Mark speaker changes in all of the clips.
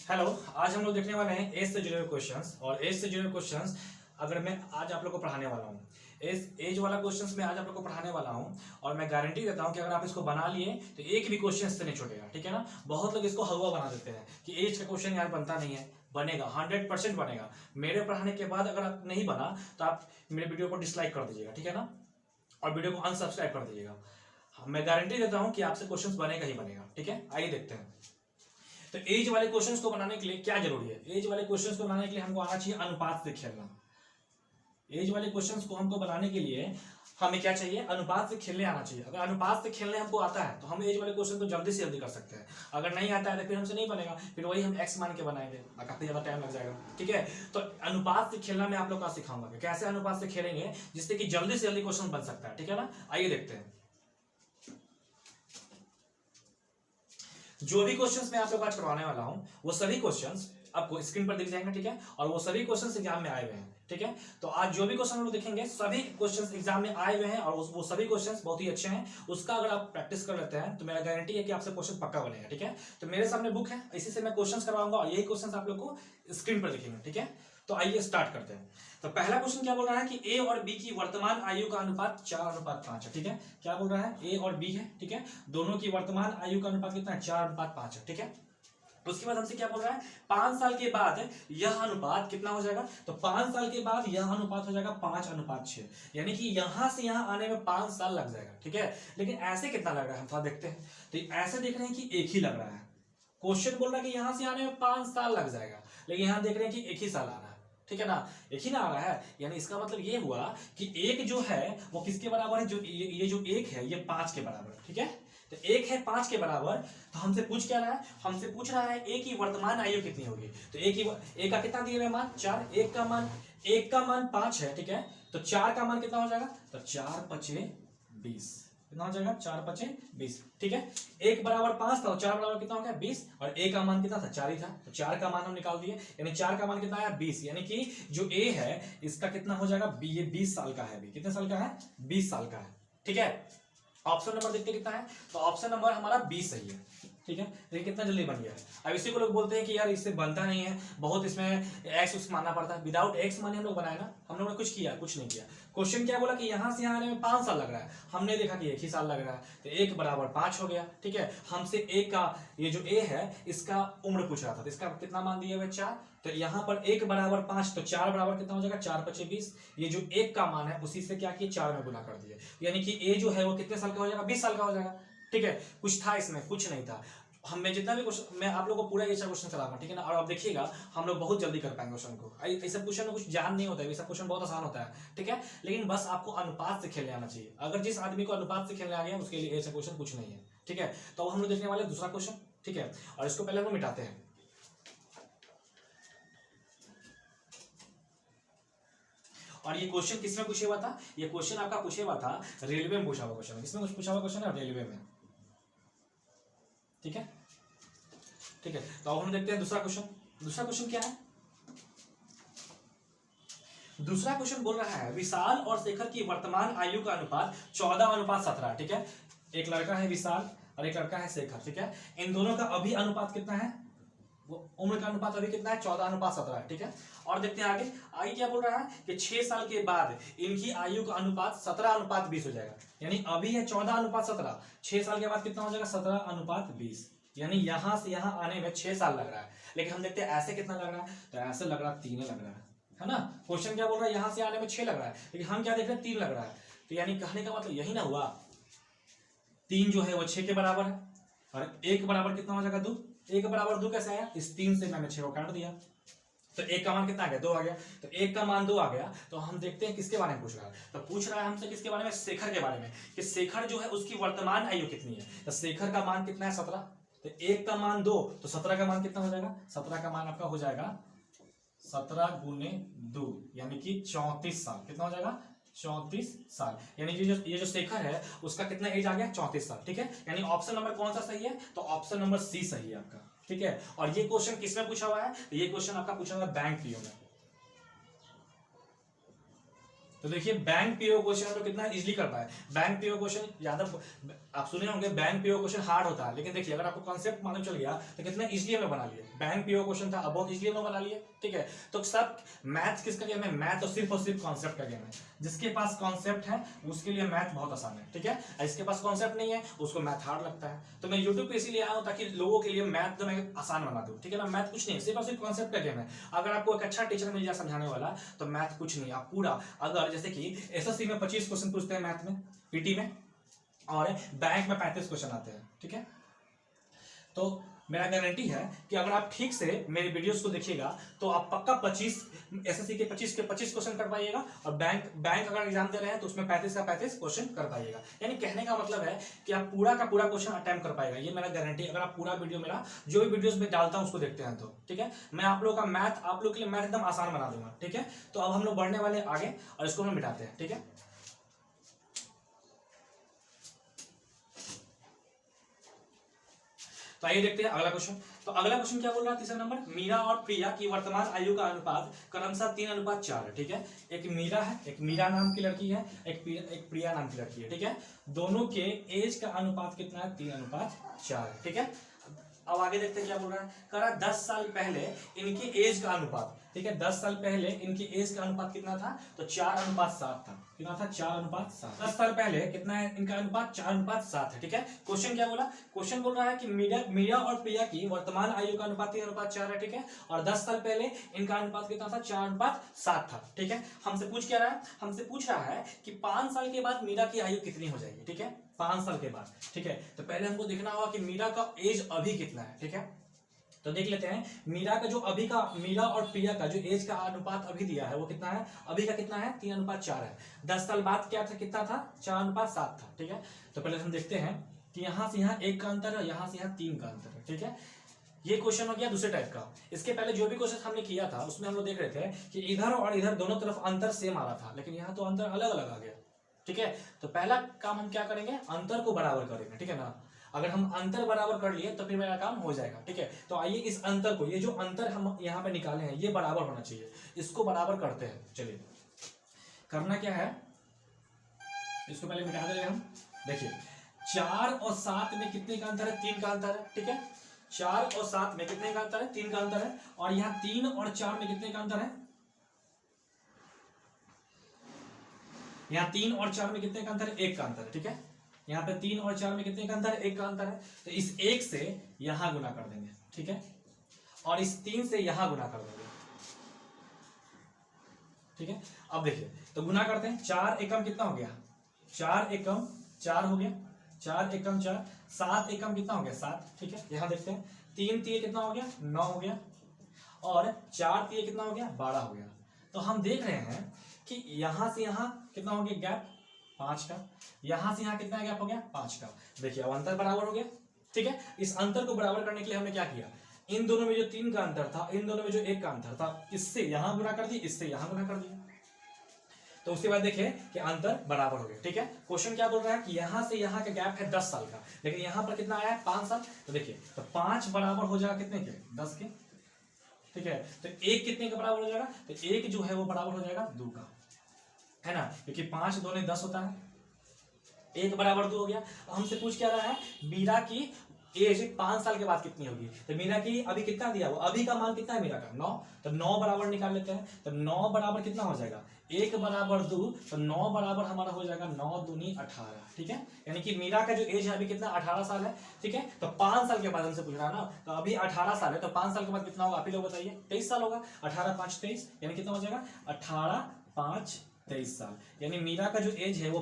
Speaker 1: Hello, आज हम लोग देखने वाले हैं एज से जुड़े हुए क्वेश्चंस। और एज से जुड़े हुए क्वेश्चंस अगर मैं आज आप लोग को पढ़ाने वाला हूँ, एज वाला क्वेश्चंस मैं आज आप लोग को पढ़ाने वाला हूँ। और मैं गारंटी देता हूँ कि अगर आप इसको बना लिए तो एक भी क्वेश्चन इससे नहीं छूटेगा, ठीक है ना। बहुत लोग इसको हवा बना देते हैं कि एज का क्वेश्चन यार बनता नहीं है। बनेगा, 100% बनेगा। मेरे पढ़ाने के बाद अगर आप नहीं बना तो आप मेरे वीडियो को डिसलाइक कर दीजिएगा, ठीक है ना, और वीडियो को अनसब्सक्राइब कर दीजिएगा। मैं गारंटी देता हूँ कि आपसे क्वेश्चन बनेगा ही बनेगा, ठीक है। आइए देखते हैं। तो एज वाले क्वेश्चंस को बनाने के लिए क्या जरूरी है? एज वाले क्वेश्चंस को बनाने के लिए हमको आना चाहिए अनुपात से खेलना। एज वाले क्वेश्चंस को हमको बनाने के लिए हमें क्या चाहिए? अनुपात से खेलने आना चाहिए। अगर अनुपात से खेलने हमको आता है तो हम एज वाले क्वेश्चन को जल्दी से जल्दी कर सकते हैं। अगर नहीं आता है तो फिर हमसे नहीं बनेगा, फिर वही हम एक्स मान के बनाएंगे, काफी ज्यादा टाइम लग जाएगा, ठीक है। तो अनुपात से खेलना मैं आप लोग को सिखाऊंगा कैसे अनुपात से खेलेंगे जिससे कि जल्दी से जल्दी क्वेश्चन बन सकता है, ठीक है ना। आइए देखते हैं। जो भी क्वेश्चंस मैं आप लोग आज करवाने वाला हूं वो सभी क्वेश्चंस आपको स्क्रीन पर दिख जाएंगे, ठीक है। और वो सभी क्वेश्चंस एग्जाम में आए हुए हैं, ठीक है। तो आज जो भी क्वेश्चन हम लोग देखेंगे सभी क्वेश्चंस एग्जाम में आए हुए हैं और वो सभी क्वेश्चंस बहुत ही अच्छे हैं। उसका अगर आप प्रैक्टिस कर लेते हैं तो मेरा गारंटी है कि आपसे क्वेश्चन पक्का बनेगा, ठीक है। तो मेरे सामने बुक है, इसी से मैं क्वेश्चन करवाऊंगा और यही क्वेश्चन आप लोग को स्क्रीन पर दिखेंगे, ठीक है। तो आइए स्टार्ट करते हैं। तो पहला क्वेश्चन क्या बोल रहा है कि ए और बी की वर्तमान आयु का अनुपात 4:5 है, ठीक है। क्या बोल रहा है? ए और बी है, ठीक है। दोनों की वर्तमान आयु का अनुपात कितना है? 4:5 है, ठीक है। उसके बाद हमसे क्या बोल रहा है? 5 साल के बाद यह अनुपात कितना हो जाएगा? तो 5 साल के बाद यह अनुपात हो जाएगा 5:6, यानी कि यहां से यहां आने में 5 साल लग जाएगा, ठीक है। लेकिन ऐसे कितना लग रहा है हम थोड़ा देखते हैं। तो ऐसे देख रहे हैं कि एक ही लग रहा है। क्वेश्चन बोल रहा है कि यहां से आने में 5 साल लग जाएगा, लेकिन यहां देख रहे हैं कि एक ही साल आ रहा है, ठीक है ना। एक ही ना आ रहा है, यानी इसका मतलब ये हुआ कि एक जो है वो किसके बराबर है? जो ये जो एक है ये 5 के बराबर है, ठीक है। तो एक है 5 के बराबर। तो हमसे पूछ क्या रहा है? हमसे पूछ रहा है ए की वर्तमान आयु कितनी होगी। तो ए का कितना दिया हुआ मान? 4। एक का मान 5 है, ठीक है। तो 4 का मान कितना हो जाएगा? तो 4×5 = 20। कितना हो जाएगा? 4×5 = 20, ठीक है। एक बराबर 5 था और 4 बराबर कितना हो गया? 20। और ए का मान कितना था? 4 ही था, तो 4 का मान हम निकाल दिए, यानी 4 का मान कितना आया? 20। यानी कि जो ए है इसका कितना हो जाएगा? ये 20 साल का है। कितने साल का है? 20 साल का है, ठीक है। ऑप्शन नंबर देखते कितना है? तो ऑप्शन नंबर हमारा 20 सही है, ठीक है। देखिए कितना जल्दी बन गया है। अब इसी को लोग बोलते हैं कि यार इससे बनता नहीं है, बहुत इसमें एक्स मानना पड़ता है। विदाउट एक्स माने हम लोग बनाए ना, हम लोगों ने कुछ किया? कुछ नहीं किया। क्वेश्चन क्या बोला कि यहां से यहां आने में 5 साल लग रहा है, हमने देखा कि एक ही साल लग रहा है, तो 1 = 5 हो गया, ठीक है। हमसे एक का ये जो ए है इसका उम्र पूछ रहा था, तो इसका कितना मान दिया हुआ? 4। तो यहाँ पर 1 = 5, तो 4 बराबर कितना हो जाएगा? 4×5 = 20। ये जो 1 का मान है उसी से क्या किया? 4 में गुना कर दिया, यानी कि ए जो है वो कितने साल का हो जाएगा? 20 साल का हो जाएगा, ठीक है। कुछ था इसमें? कुछ नहीं था। मैं जितना भी क्वेश्चन मैं आप लोगों को पूरा ऐसा क्वेश्चन कराऊंगा, ठीक है ना। और आप देखिएगा हम लोग बहुत जल्दी कर पाएंगे क्वेश्चन को। ऐसा क्वेश्चन में कुछ जान नहीं होता है, ऐसा क्वेश्चन बहुत आसान होता है, ठीक है। लेकिन बस आपको अनुपात से खेलने आना चाहिए। अगर जिस आदमी को अनुपात से खेलने आ गया उसके लिए ऐसा क्वेश्चन कुछ नहीं है, ठीक है। तो अब हम लोग देखने वाले दूसरा क्वेश्चन, ठीक है। और इसको पहले हम मिटाते हैं। और ये क्वेश्चन किसमें पूछे हुआ था? ये क्वेश्चन आपका पूछे हुआ था रेलवे में पूछा हुआ क्वेश्चन। किसमें कुछ पूछा हुआ क्वेश्चन है? रेलवे में, ठीक है, ठीक है। तो अब हम देखते हैं दूसरा क्वेश्चन। दूसरा क्वेश्चन क्या है? दूसरा क्वेश्चन बोल रहा है विशाल और शेखर की वर्तमान आयु का अनुपात 14:17, ठीक है। एक लड़का है विशाल और एक लड़का है शेखर, ठीक है। इन दोनों का अभी अनुपात कितना है? वो उम्र का अनुपात अभी कितना है? 14:17 है, ठीक है। और देखते हैं आगे। आगे क्या बोल रहा है कि 6 साल के बाद इनकी आयु का अनुपात 17:20 हो जाएगा। यानी अभी है 14:17, 6 साल के बाद कितना हो जाएगा? 17:20। यानी यहां से यहां आने में 6 साल लग रहा है। लेकिन हम देखते हैं ऐसे कितना लग रहा है? तो ऐसे लग रहा है 3 लग रहा है ना। क्वेश्चन क्या बोल रहा है? यहां से आने में 6 लग रहा है, लेकिन हम क्या देख रहे हैं? 3 लग रहा है। तो यानी कहने का मतलब यही ना हुआ, 3 जो है वो 6 के बराबर है और 1 बराबर कितना हो जाएगा? 2। 1 = 2 कैसे आया? इस 3 से मैंने 6 को काट दिया, तो 1 का मान कितना आ गया? 2 आ गया। तो 1 का मान 2 आ गया। तो हम देखते हैं किसके बारे में पूछ रहा है। तो पूछ रहा है हमसे किसके बारे में? शेखर के बारे में, कि शेखर जो है उसकी वर्तमान आयु कितनी है। तो शेखर का मान कितना है? 17। तो 1 का मान 2, तो 17 का मान कितना हो जाएगा? 17 का मान आपका हो जाएगा 17×2, यानी कि 34 साल। कितना हो जाएगा? 34 साल। यानी ये जो शेखर है उसका कितना एज आ गया? 34 साल, ठीक है। यानी ऑप्शन नंबर कौन सा सही है? तो ऑप्शन नंबर सी सही है आपका, ठीक है। और ये क्वेश्चन किसमें पूछा हुआ है? तो ये क्वेश्चन आपका पूछा हुआ है बैंक पीओ में। तो देखिए बैंक पीओ क्वेश्चन हम लोग कितना इजीली कर पाए। बैंक पीओ क्वेश्चन ज्यादा आप सुने होंगे, बैंक पीओ क्वेश्चन हार्ड होता है, लेकिन देखिए अगर आपको कॉन्सेप्ट मालूम चल गया तो कितना इजीली हमें बना लिए। बैंक पीओ क्वेश्चन था, अब बहुत इजीली हमें बना लिए, ठीक है। तो सब मैथ किसका गेम है? मैथ और सिर्फ कॉन्सेप्ट का गेम है। जिसके पास कॉन्सेप्ट है उसके लिए मैथ बहुत आसान है, ठीक है। इसके पास कॉन्सेप्ट नहीं है उसको मैथ हार्ड लगता है। तो मैं यूट्यूब पे इसीलिए आया हूँ ताकि लोगों के लिए मैथ तो मैं आसान बना दूँ, ठीक है ना। मैथ कुछ नहीं है, सिर्फ और सिर्फ कॉन्सेप्ट का गेम है। अगर आपको एक अच्छा टीचर मिल जाए समझाने वाला तो मैथ कुछ नहीं, आप पूरा, अगर जैसे कि एसएससी में 25 क्वेश्चन पूछते हैं मैथ में, पीटी में, और बैंक में 35 क्वेश्चन आते हैं, ठीक है। तो मेरा गारंटी है कि अगर आप ठीक से मेरे वीडियोस को देखिएगा तो आप पक्का 25 एसएससी के 25 क्वेश्चन कर पाइएगा, और बैंक अगर एग्जाम दे रहे हैं तो उसमें 35 का 35 क्वेश्चन कर पाइएगा। यानी कहने का मतलब है कि आप पूरा का पूरा क्वेश्चन अटेम्प्ट कर पाएगा, ये मेरा गारंटी। अगर आप पूरा वीडियो मेरा जो भी वीडियोस में डालता हूँ उसको देखते हैं तो, ठीक है। मैं आप लोगों का मैथ, आप लोग के लिए मैथ एकदम आसान बना दूंगा, ठीक है। तो अब हम लोग बढ़ने वाले आगे और इसको हम मिटाते हैं, ठीक है। तो आइए देखते हैं अगला क्वेश्चन। तो अगला क्वेश्चन क्या बोल रहा है? तीसरा नंबर, मीरा और प्रिया की वर्तमान आयु का अनुपात क्रमशः 3:4 है, ठीक है। एक मीरा है, एक मीरा नाम की लड़की है, एक प्रिया नाम की लड़की है, ठीक है। दोनों के एज का अनुपात कितना है? 3:4, ठीक है। अब आगे देखते हैं क्या बोल रहा है। कह रहा 10 साल पहले इनकी एज का अनुपात, ठीक है। 10 साल पहले इनकी एज का अनुपात कितना था? तो 4:7 था। कितना था? 4:7। 10 साल पहले कितना है इनका अनुपात? 4:7 है, ठीक है। क्वेश्चन क्या बोला? क्वेश्चन बोल रहा है कि मीरा और प्रिया की वर्तमान आयु का अनुपात 3:4 है, ठीक है। और 10 साल पहले इनका अनुपात कितना था? 4:7 था, ठीक है। हमसे पूछ क्या रहा है? हमसे पूछ रहा है कि 5 साल के बाद मीरा की आयु कितनी हो जाएगी, ठीक है। 5 साल के बाद, ठीक है। तो पहले हमको देखना होगा कि मीरा का एज अभी कितना है, ठीक है। तो देख लेते हैं मीरा का जो अभी का, मीरा और प्रिया का जो एज का अनुपात अभी दिया है वो कितना है? अभी का कितना है? 3:4 है। 10 साल बाद क्या था? कितना था? 4:7 था, ठीक है। तो पहले हम देखते हैं कि यहां से यहां 1 का अंतर है, यहां से यहां 3 का अंतर है, ठीक है। ये क्वेश्चन हो गया दूसरे टाइप का। इसके पहले जो भी क्वेश्चन हमने किया था उसमें हम लोग देख रहे थे कि इधर और इधर दोनों तरफ अंतर सेम आ रहा था, लेकिन यहाँ तो अंतर अलग अलग आ गया, ठीक है। तो पहला काम हम क्या करेंगे? अंतर को बराबर करेंगे, ठीक है ना। अगर हम अंतर बराबर कर लिए तो फिर मेरा काम हो जाएगा, ठीक है। तो आइए इस अंतर को, ये जो अंतर हम यहाँ पे निकाले हैं ये बराबर होना चाहिए, इसको बराबर करते हैं। चलिए करना क्या है, इसको पहले मिटा दे रहे हैं हम। देखिए 4 और 7 में कितने का अंतर है? 3 का अंतर है, ठीक है। 4 और 7 में कितने का अंतर है? 3 का अंतर है। और यहाँ 3 और 4 में कितने का अंतर है? यहाँ 3 और 4 में कितने का अंतर है? 1 का अंतर है, ठीक है। यहाँ पे 3 और 4 में कितने का अंतर है? 1 का अंतर है। तो इस 1 से यहां गुना कर देंगे, ठीक है। और इस 3 से यहां गुना कर देंगे, ठीक है। अब देखिए तो गुना करते हैं। 4 एकम कितना हो गया? 4 एकम 4 हो गया। 4 एकम 4। 7 एकम कितना हो गया? 7, ठीक है। यहां देखते हैं 3 तिये कितना हो गया? 9 हो गया। और 4 तिये कितना हो गया? 12 हो गया। तो हम देख रहे हैं कि यहां से यहां कितना हो गया गैप? 5 का। यहां से यहां कितना गैप हो गया? 5 का। देखिए अब अंतर बराबर हो गया, ठीक है। इस अंतर को बराबर करने के लिए हमने क्या किया? इन दोनों में जो 3 का अंतर था, इन दोनों में जो 1 का अंतर था, इससे यहां गुना कर दिया, इससे यहां गुना कर दिया। तो उसके बाद देखिए कि अंतर बराबर हो गया, ठीक है। क्वेश्चन क्या बोल रहा है कि यहां से यहां का गैप है 10 साल का, लेकिन यहां पर कितना आया है? 5 साल। तो देखिए तो 5 बराबर हो जाएगा कितने के? 10 के, ठीक है। तो 1 कितने का बराबर हो जाएगा? तो 1 जो है वो बराबर हो जाएगा 2 का, है ना, क्योंकि 5 2 10 होता है। 1 बराबर 2 हो गया। हमसे पूछ क्या रहा है? मीरा की एज 5 साल के बाद कितनी होगी? तो मीरा की अभी कितना दिया? वो अभी का मान कितना है मीरा का? 9। तो 9 बराबर निकाल लेते हैं। तो 9 बराबर कितना हो जाएगा? 1 बराबर 2। तो 9 बराबर हमारा हो जाएगा 9 दूनी 18, ठीक है। यानी कि मीरा का जो एज है अभी कितना? 18 साल है, ठीक है। तो 5 साल के बाद हमसे पूछ रहा है ना, तो अभी 18 साल है, तो 5 साल के बाद कितना होगा? आप ही लोग बताइए। 23 साल होगा। 18 5 23, यानी कितना हो जाएगा? 18 5 23 साल। यानी मीरा का जो एज है वो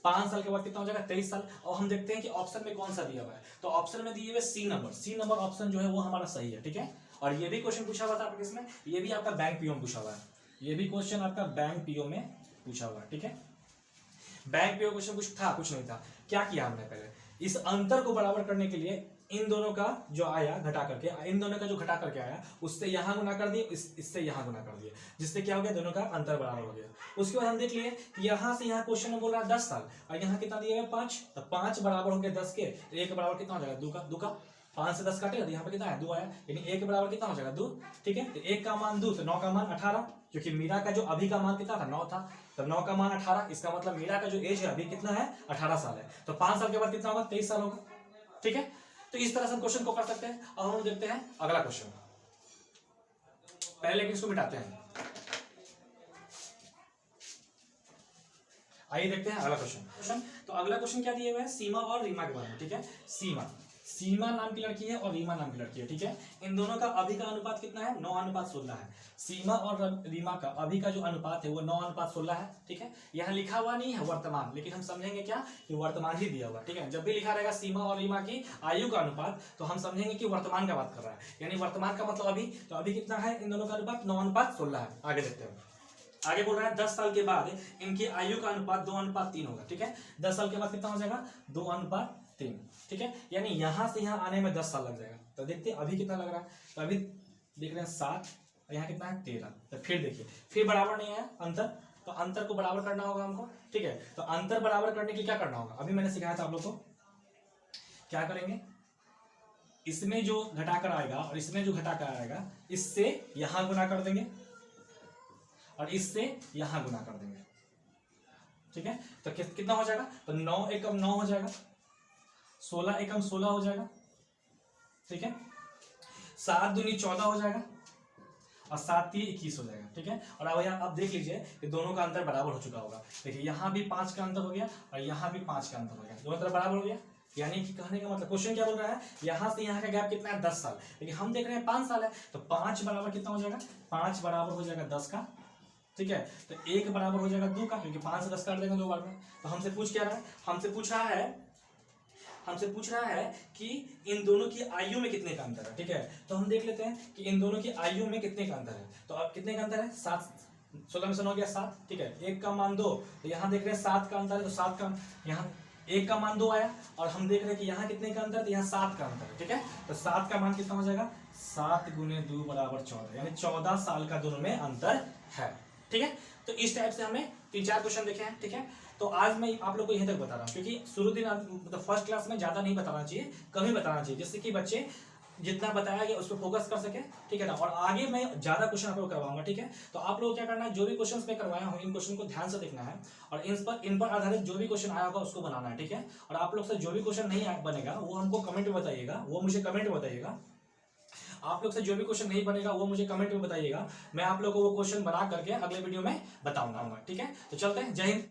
Speaker 1: 5 साल के बाद कितना हो जाएगा? 23 साल। और हम देखते हैं कि ऑप्शन में कौन सा दिया हुआ है। तो ऑप्शन में दिए हुए सी नंबर ऑप्शन जो है वो हमारा सही है, ठीक है। और ये भी क्वेश्चन पूछा हुआ था आपके इसमें, ये भी आपका बैंक पीओ में पूछा हुआ है, ये भी क्वेश्चन आपका बैंक पीओ में पूछा हुआ है, ठीक है। बैंक पीओ क्वेश्चन कुछ था, कुछ नहीं था। क्या किया हमने? पहले इस अंतर को बराबर करने के लिए इन दोनों का जो आया घटा करके, इन दोनों का जो घटा करके आया उससे यहां गुना कर दिए, इससे यहां गुना कर दिए, जिससे क्या हो गया? दोनों का अंतर बराबर हो गया। उसके बाद हम देख लिए कि यहां से यहां क्वेश्चन में बोल रहा है 10 साल, और यहां कितना दिया गया? 5। तो 5 बराबर हो गया 10 के। 1 बराबर कितना हो जाएगा? 2 का। 5 से 10 काटेगा तो यहाँ पे कितना है 2 आया, यानी a के बराबर कितना हो जाएगा 2। ठीक है, तो 1 का मान 2 तो 9 का मान 18, क्योंकि मीरा का जो अभी का मान कितना था 9 था, तो 9 का मान 18, इसका मतलब मीरा का जो एज है अभी कितना है 18 साल है, तो 5 साल के बाद कितना होगा 23 साल होगा। ठीक है, तो इस तरह से हम क्वेश्चन को कर सकते हैं। अब हम देखते हैं अगला क्वेश्चन, पहले लेकिन इसको मिटाते हैं। आइए देखते हैं अगला क्वेश्चन। तो अगला क्वेश्चन क्या दिया हुआ है, सीमा और रीमा के बारे में। ठीक है, सीमा नाम की लड़की है और रीमा नाम की लड़की है। ठीक है, इन दोनों का अभी का अनुपात कितना है 9:16 है। सीमा और रीमा का अभी का जो अनुपात है वो 9:16 है। ठीक है, यहाँ लिखा हुआ नहीं है वर्तमान, लेकिन हम समझेंगे क्या कि वर्तमान ही दिया हुआ। ठीक है, जब भी लिखा रहेगा सीमा और रीमा की आयु का अनुपात तो हम समझेंगे कि वर्तमान का बात कर रहा है, यानी वर्तमान का मतलब अभी। तो अभी कितना है इन दोनों का अनुपात 9:16 है। आगे देखते हैं, आगे बोल रहा है 10 साल के बाद इनकी आयु का अनुपात 2:3 होगा। ठीक है, 10 साल के बाद कितना हो जाएगा 2:3। ठीक है, यानी यहां से यहां आने में 10 साल लग जाएगा। तो देखते हैं अभी कितना लग रहा है, तो अभी देख रहे हैं 7 और यहाँ कितना है 13। तो फिर देखिए, फिर बराबर नहीं है अंतर, तो अंतर को बराबर करना होगा हमको। ठीक है, तो अंतर बराबर करने के लिए क्या करना होगा, अभी मैंने सिखाया था आप लोग को। क्या करेंगे, इसमें जो घटाकर आएगा और इसमें जो घटाकर आएगा इससे यहां गुना कर देंगे और इससे यहां गुना कर देंगे। ठीक है, तो कितना हो जाएगा, तो 9 एकम 9 हो जाएगा, 16 एकम 16 हो जाएगा। ठीक है, 7 दूनी 14 हो जाएगा और 7 3 21 हो जाएगा। ठीक है, और अब यहाँ आप देख लीजिए कि दोनों का अंतर बराबर हो चुका होगा। देखिए यहाँ भी 5 का अंतर हो गया और यहाँ भी 5 का अंतर हो गया, दोनों तरफ बराबर हो गया। यानी कि कहने का मतलब क्वेश्चन क्या बोल रहा है, यहाँ से यहाँ का गैप कितना है 10 साल, लेकिन हम देख रहे हैं 5 साल है, तो 5 बराबर कितना हो जाएगा, 5 बराबर हो जाएगा 10 का। ठीक है, तो 1 बराबर हो जाएगा 2 का, क्योंकि 5 से 10 काट देंगे 2 बार में। तो हमसे पूछ क्या रहा है, हमसे पूछ रहा है कि इन दोनों की आयु में कितने का अंतर है। ठीक है, तो हम देख लेते हैं कि इन दोनों की आयु में कितने का अंतर है। तो अब कितने का अंतर है 7, 16 में से 9 हो गया 7। ठीक है, 1 का मान 2, तो यहाँ देख रहे हैं 7 का अंतर है, तो 7 का यहाँ 1 का मान 2 आया, और हम देख रहे हैं कि यहाँ कितने का अंतर है, तो यहाँ 7 का अंतर है। ठीक है, तो 7 का मान कितना हो जाएगा 7 × 2 = 14, यानी 14 साल का दोनों में अंतर है। ठीक है, तो इस टाइप से हमने 3-4 क्वेश्चन देखे हैं। ठीक है, तो आज मैं आप लोग को यहीं तक बता रहा हूँ, क्योंकि शुरू दिन मतलब फर्स्ट क्लास में ज्यादा नहीं बताना चाहिए, कम ही बताना चाहिए, जिससे कि बच्चे जितना बताया गया उस पर फोकस कर सके। ठीक है ना, और आगे मैं ज्यादा क्वेश्चन आप लोग करवाऊंगा। ठीक है, तो आप लोग क्या करना है, जो भी क्वेश्चन मैं करवाया हूँ इन क्वेश्चन को ध्यान से देखना है और इन पर आधारित जो भी क्वेश्चन आया होगा उसको बनाना है। ठीक है, और आप लोग से जो भी क्वेश्चन नहीं बनेगा वो हमको कमेंट में बताइएगा, वो मुझे कमेंट में बताइएगा। आप लोग से जो भी क्वेश्चन नहीं बनेगा वो मुझे कमेंट में बताइएगा, मैं आप लोगों को वो क्वेश्चन बना करके अगले वीडियो में बताऊंगा। ठीक है, तो चलते हैं, जय हिंद।